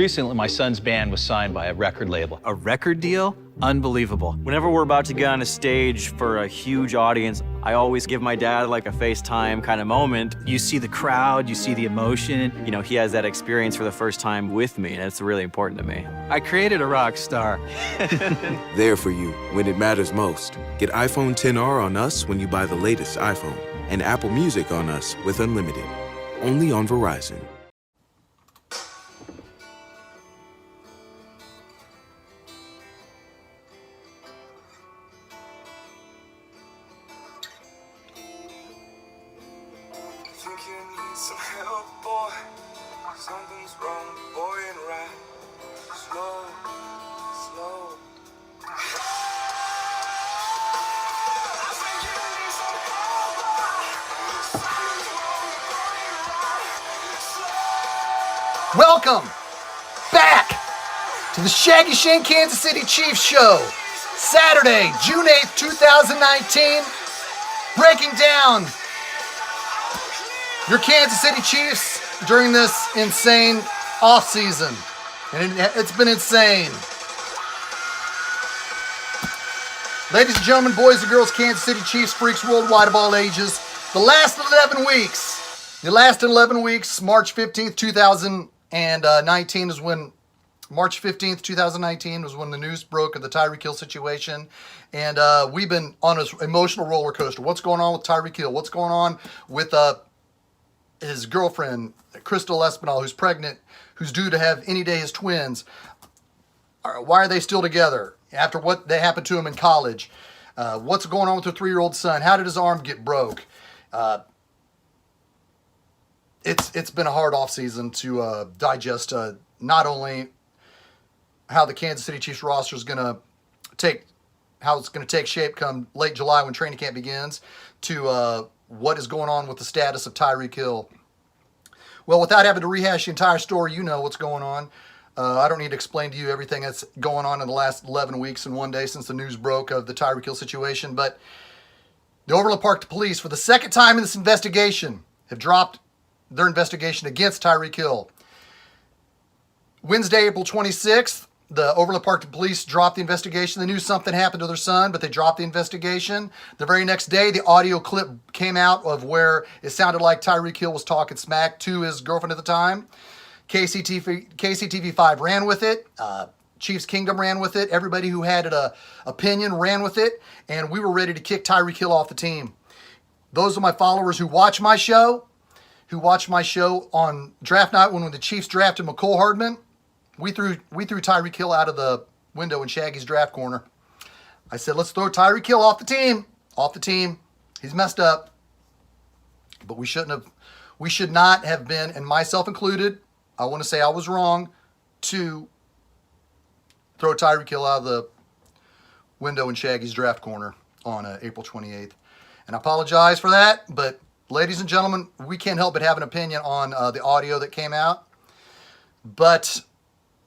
recently, my son's band was signed by a record label. A record deal? Unbelievable. Whenever we're about to get on a stage for a huge audience, I always give my dad like a FaceTime kind of moment. You see the crowd, you see the emotion. You know, he has that experience for the first time with me, and it's really important to me. I created a rock star. There for you when it matters most. Get iPhone XR on us when you buy the latest iPhone, and Apple Music on us with Unlimited. Only on Verizon. Think you need some help, boy? Something's wrong, boy, and right. Slow, slow. I think you need some help, boy. Something's wrong, boy, and right. Slow. Welcome back to the Shaggyshane Kansas City Chiefs show. Saturday, June 8th, 2019. Breaking down your Kansas City Chiefs during this insane offseason. And it's been insane. Ladies and gentlemen, boys and girls, Kansas City Chiefs, freaks worldwide of all ages. The last 11 weeks, March 15th, 2019 is when, March 15th, 2019 was when the news broke of the Tyreek Hill situation. And we've been on an emotional roller coaster. What's going on with Tyreek Hill? What's going on with his girlfriend, Crystal Espinal, who's pregnant, who's due to have any day his twins? Why are they still together after what they happened to him in college? What's going on with their 3-year-old son? How did his arm get broke? It's been a hard offseason to digest not only how the Kansas City Chiefs roster is going to take shape come late July when training camp begins, to what is going on with the status of Tyreek Hill. Well, without having to rehash the entire story, you know what's going on. I don't need to explain to you everything that's going on in the last 11 weeks and one day since the news broke of the Tyreek Hill situation. But the Overland Park Police, for the second time in this investigation, have dropped their investigation against Tyreek Hill. Wednesday, April 26th, the Overland Park Police dropped the investigation. They knew something happened to their son, but they dropped the investigation. The very next day, the audio clip came out of where it sounded like Tyreek Hill was talking smack to his girlfriend at the time. KCTV5 ran with it. Chiefs Kingdom ran with it. Everybody who had an opinion ran with it. And we were ready to kick Tyreek Hill off the team. Those are my followers who watch my show, on draft night when the Chiefs drafted McCole Hardman. We threw Tyreek Hill out of the window in Shaggy's draft corner. I said, let's throw Tyreek Hill off the team. He's messed up. But we should not have been, and myself included, I want to say I was wrong to throw Tyreek Hill out of the window in Shaggy's draft corner on April 28th. And I apologize for that, but ladies and gentlemen, we can't help but have an opinion on the audio that came out. But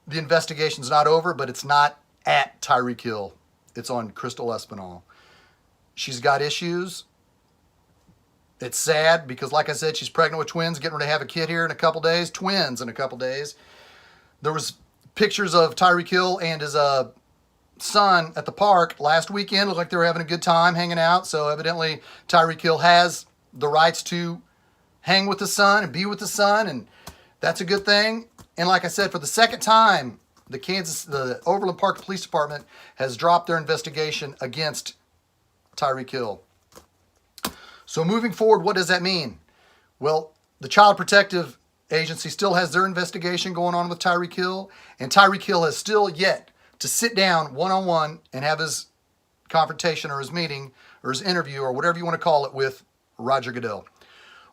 the investigation's not over, but it's not at Tyreek Hill. It's on Crystal Espinal. She's got issues. It's sad because, like I said, she's pregnant with twins, getting ready to have a kid here in a couple days. Twins in a couple days. There was pictures of Tyreek Hill and his son at the park last weekend. Looked like they were having a good time hanging out. So evidently Tyreek Hill has the rights to hang with the son and be with the son, and that's a good thing. And like I said, for the second time, the Overland Park Police Department has dropped their investigation against Tyreek Hill. So moving forward, what does that mean? Well, the Child Protective Agency still has their investigation going on with Tyreek Hill, and Tyreek Hill has still yet to sit down one-on-one and have his confrontation or his meeting or his interview or whatever you want to call it with Roger Goodell.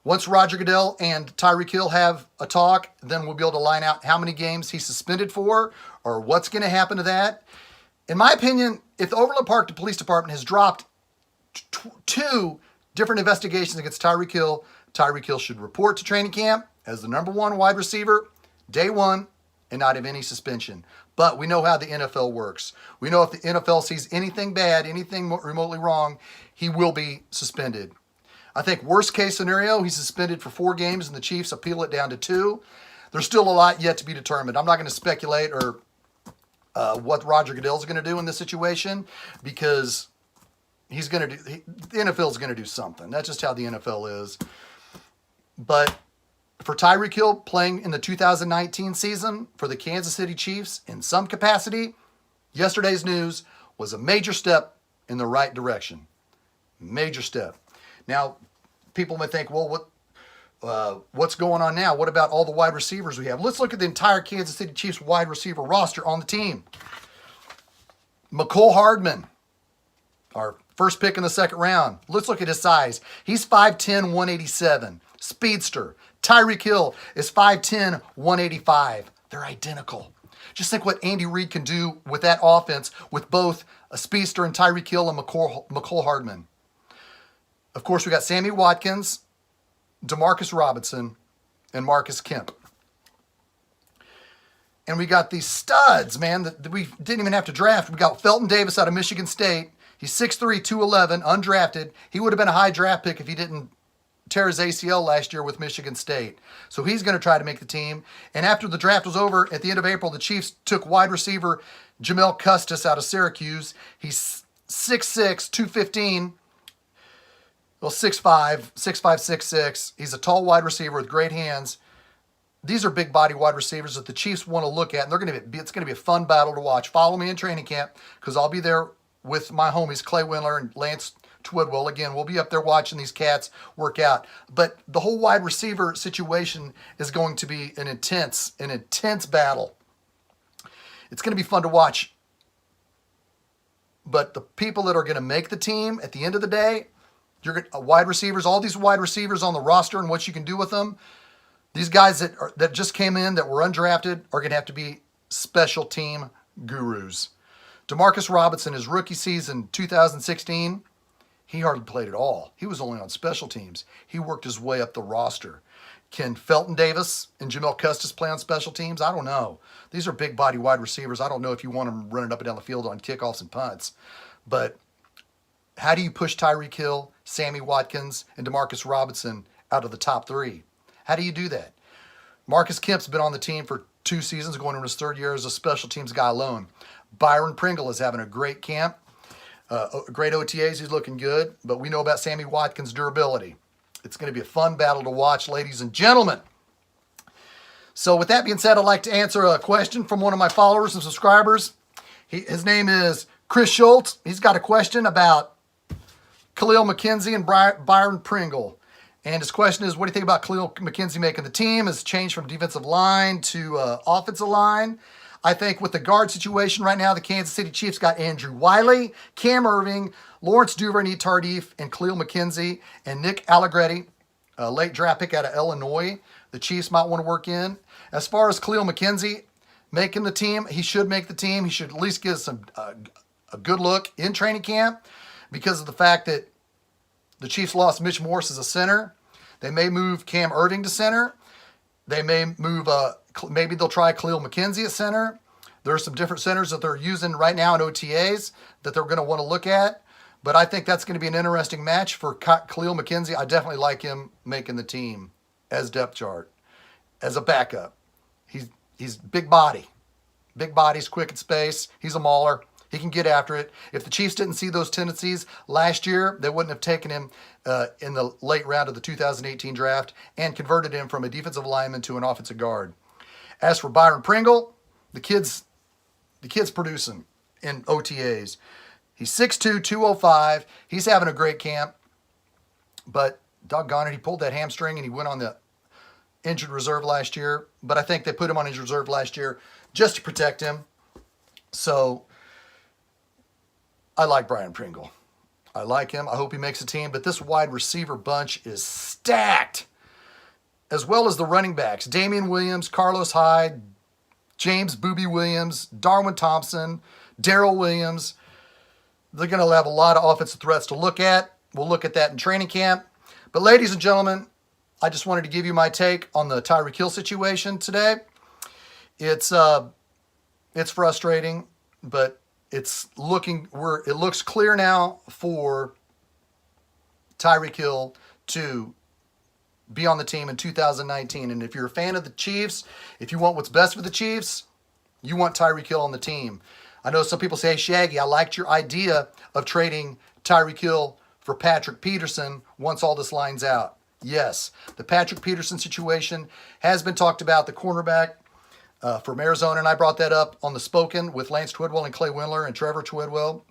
Once Roger Goodell and Tyreek Hill have a talk, then we'll be able to line out how many games he's suspended for or what's going to happen to that. In my opinion, if the Overland Park Police Department has dropped two different investigations against Tyreek Hill should report to training camp as the number one wide receiver, day one, and not have any suspension. But we know how the NFL works. We know if the NFL sees anything bad, anything remotely wrong, he will be suspended. I think worst case scenario, he's suspended for 4 games and the Chiefs appeal it down to 2. There's still a lot yet to be determined. I'm not going to speculate or what Roger Goodell's going to do in this situation, because the NFL is going to do something. That's just how the NFL is. But for Tyreek Hill playing in the 2019 season for the Kansas City Chiefs in some capacity, yesterday's news was a major step in the right direction. Major step. Now, people may think, well, what's going on now? What about all the wide receivers we have? Let's look at the entire Kansas City Chiefs wide receiver roster on the team. McCole Hardman, our first pick in the second round. Let's look at his size. He's 5'10", 187. Speedster. Tyreek Hill is 5'10", 185. They're identical. Just think what Andy Reid can do with that offense with both a speedster and Tyreek Hill and McCole Hardman. Of course, we got Sammy Watkins, Demarcus Robinson, and Marcus Kemp. And we got these studs, man, that we didn't even have to draft. We got Felton Davis out of Michigan State. He's 6'3", 211, undrafted. He would have been a high draft pick if he didn't tear his ACL last year with Michigan State. So he's going to try to make the team. And after the draft was over, at the end of April, the Chiefs took wide receiver Jamel Custis out of Syracuse. He's 6'6", 215. Well, 6'5", 6'6". He's a tall wide receiver with great hands. These are big body wide receivers that the Chiefs want to look at, and it's going to be a fun battle to watch. Follow me in training camp, because I'll be there with my homies, Clay Windler and Lance Twidwell. Again, we'll be up there watching these cats work out. But the whole wide receiver situation is going to be an intense battle. It's going to be fun to watch. But the people that are going to make the team at the end of the day, wide receivers, all these wide receivers on the roster and what you can do with them, these guys that just came in that were undrafted are going to have to be special team gurus. Demarcus Robinson, his rookie season 2016, he hardly played at all. He was only on special teams. He worked his way up the roster. Can Felton Davis and Jamel Custis play on special teams? I don't know. These are big body wide receivers. I don't know if you want them running up and down the field on kickoffs and punts. But how do you push Tyreek Hill, Sammy Watkins, and Demarcus Robinson out of the top three? How do you do that? Marcus Kemp's been on the team for 2 seasons, going into his 3rd year as a special teams guy alone. Byron Pringle is having a great camp. Great OTAs, he's looking good. But we know about Sammy Watkins' durability. It's going to be a fun battle to watch, ladies and gentlemen. So with that being said, I'd like to answer a question from one of my followers and subscribers. His name is Chris Schultz. He's got a question about Khalil McKenzie and Byron Pringle. And his question is, what do you think about Khalil McKenzie making the team? Has changed from defensive line to offensive line. I think with the guard situation right now, the Kansas City Chiefs got Andrew Wiley, Cam Irving, Lawrence Duvernay-Tardif, and Khalil McKenzie, and Nick Allegretti, a late draft pick out of Illinois. The Chiefs might want to work in. As far as Khalil McKenzie making the team, he should make the team. He should at least get a good look in training camp, because of the fact that the Chiefs lost Mitch Morse as a center. They may move Cam Irving to center. They may move, maybe they'll try Khalil McKenzie at center. There are some different centers that they're using right now in OTAs that they're going to want to look at. But I think that's going to be an interesting match for Khalil McKenzie. I definitely like him making the team as depth chart, as a backup. He's big body. Big body's quick in space. He's a mauler. He can get after it. If the Chiefs didn't see those tendencies last year, they wouldn't have taken him in the late round of the 2018 draft and converted him from a defensive lineman to an offensive guard. As for Byron Pringle, the kid's producing in OTAs. He's 6'2", 205. He's having a great camp. But doggone it, he pulled that hamstring and he went on the injured reserve last year. But I think they put him on injured reserve last year just to protect him. So I like Byron Pringle. I like him. I hope he makes a team. But this wide receiver bunch is stacked, as well as the running backs. Damian Williams, Carlos Hyde, James Booby Williams, Darwin Thompson, Darrell Williams. They're going to have a lot of offensive threats to look at. We'll look at that in training camp. But ladies and gentlemen, I just wanted to give you my take on the Tyreek Hill situation today. It's frustrating, but it looks clear now for Tyreek Hill to be on the team in 2019. And if you're a fan of the Chiefs, if you want what's best for the Chiefs, you want Tyreek Hill on the team. I know some people say, hey, Shaggy, I liked your idea of trading Tyreek Hill for Patrick Peterson once all this lines out. Yes, the Patrick Peterson situation has been talked about, the cornerback from Arizona, and I brought that up on The Spoken with Lance Twidwell and Clay Windler and Trevor Twidwell.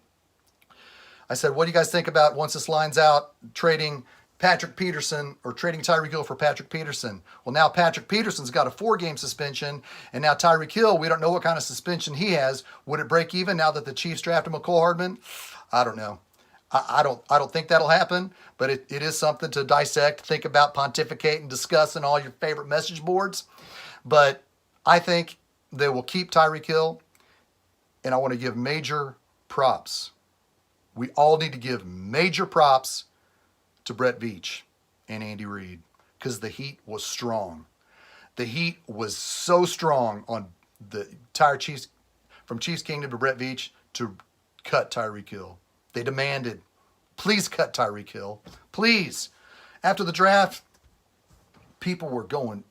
I said, what do you guys think about once this lines out, trading Patrick Peterson or trading Tyreek Hill for Patrick Peterson? Well, now Patrick Peterson's got a 4-game suspension, and now Tyreek Hill, we don't know what kind of suspension he has. Would it break even now that the Chiefs drafted McCole Hardman? I don't know. I don't think that'll happen, but it is something to dissect, think about, pontificate, and discuss in all your favorite message boards. But I think they will keep Tyreek Hill, and I want to give major props. We all need to give major props to Brett Veach and Andy Reid because the heat was strong. The heat was so strong on the entire Chiefs, from Chiefs Kingdom to Brett Veach, to cut Tyreek Hill. They demanded, please cut Tyreek Hill. Please. After the draft, people were going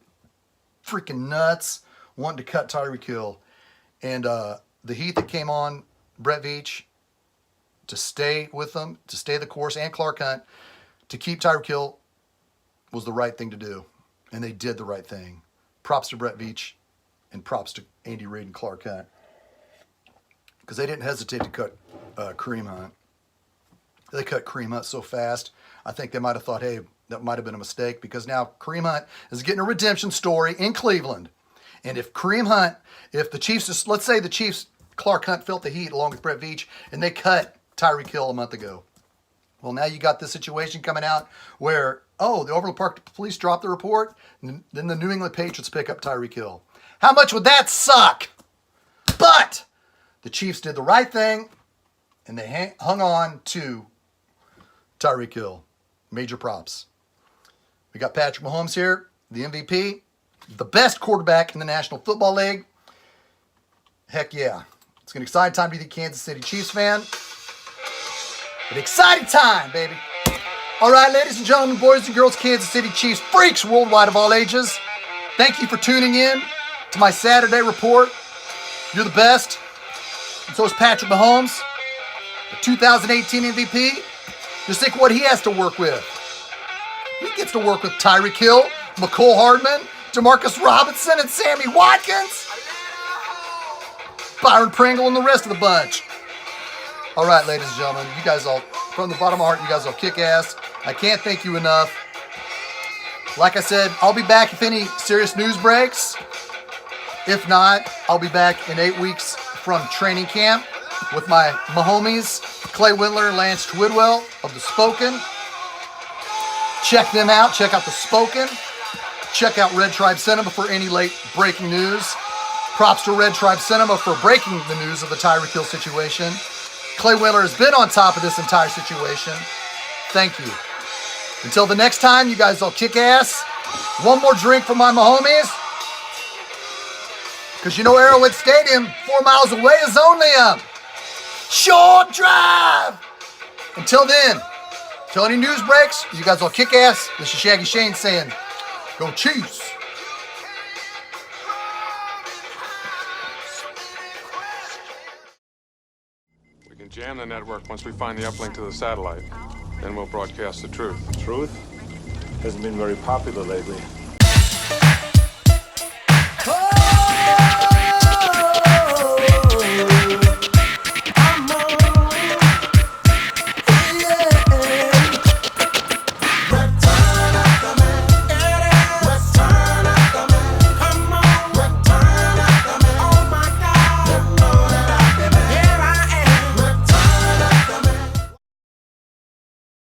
freaking nuts wanting to cut Tyreek Hill. And the heat that came on Brett Veach to stay with them, to stay the course, and Clark Hunt, to keep Tyreek Hill was the right thing to do. And they did the right thing. Props to Brett Veach and props to Andy Reid and Clark Hunt. Because they didn't hesitate to cut Kareem Hunt. They cut Kareem Hunt so fast, I think they might have thought, hey, that might have been a mistake, because now Kareem Hunt is getting a redemption story in Cleveland. And if Kareem Hunt, if the Chiefs, let's say the Chiefs, Clark Hunt felt the heat along with Brett Veach, and they cut Tyreek Hill a month ago. Well, now you got this situation coming out where, oh, the Overland Park Police dropped the report, and then the New England Patriots pick up Tyreek Hill. How much would that suck? But the Chiefs did the right thing, and they hung on to Tyreek Hill. Major props. We got Patrick Mahomes here, the MVP, the best quarterback in the National Football League. Heck yeah. It's an exciting time to be the Kansas City Chiefs fan. An exciting time, baby. All right, ladies and gentlemen, boys and girls, Kansas City Chiefs freaks worldwide of all ages. Thank you for tuning in to my Saturday report. You're the best. And so is Patrick Mahomes, the 2018 MVP. Just think what he has to work with. He gets to work with Tyreek Hill, McCole Hardman, Demarcus Robinson, and Sammy Watkins. Byron Pringle and the rest of the bunch. All right, ladies and gentlemen, you guys all, from the bottom of my heart, you guys all kick ass. I can't thank you enough. Like I said, I'll be back if any serious news breaks. If not, I'll be back in 8 weeks from training camp with my homies, Clay Windler and Lance Twidwell of The Spoken. Check them out. Check out The Spoken. Check out Red Tribe Cinema for any late breaking news. Props to Red Tribe Cinema for breaking the news of the Tyreek Hill situation. Clay Windler has been on top of this entire situation. Thank you. Until the next time, you guys all kick ass. One more drink for my homies. Because you know Arrowhead Stadium, 4 miles away, is only a short drive. Until then, till any news breaks, you guys all kick ass. This is Shaggyshane saying, go Chiefs. We can jam the network once we find the uplink to the satellite. Then we'll broadcast the truth. Truth hasn't been very popular lately.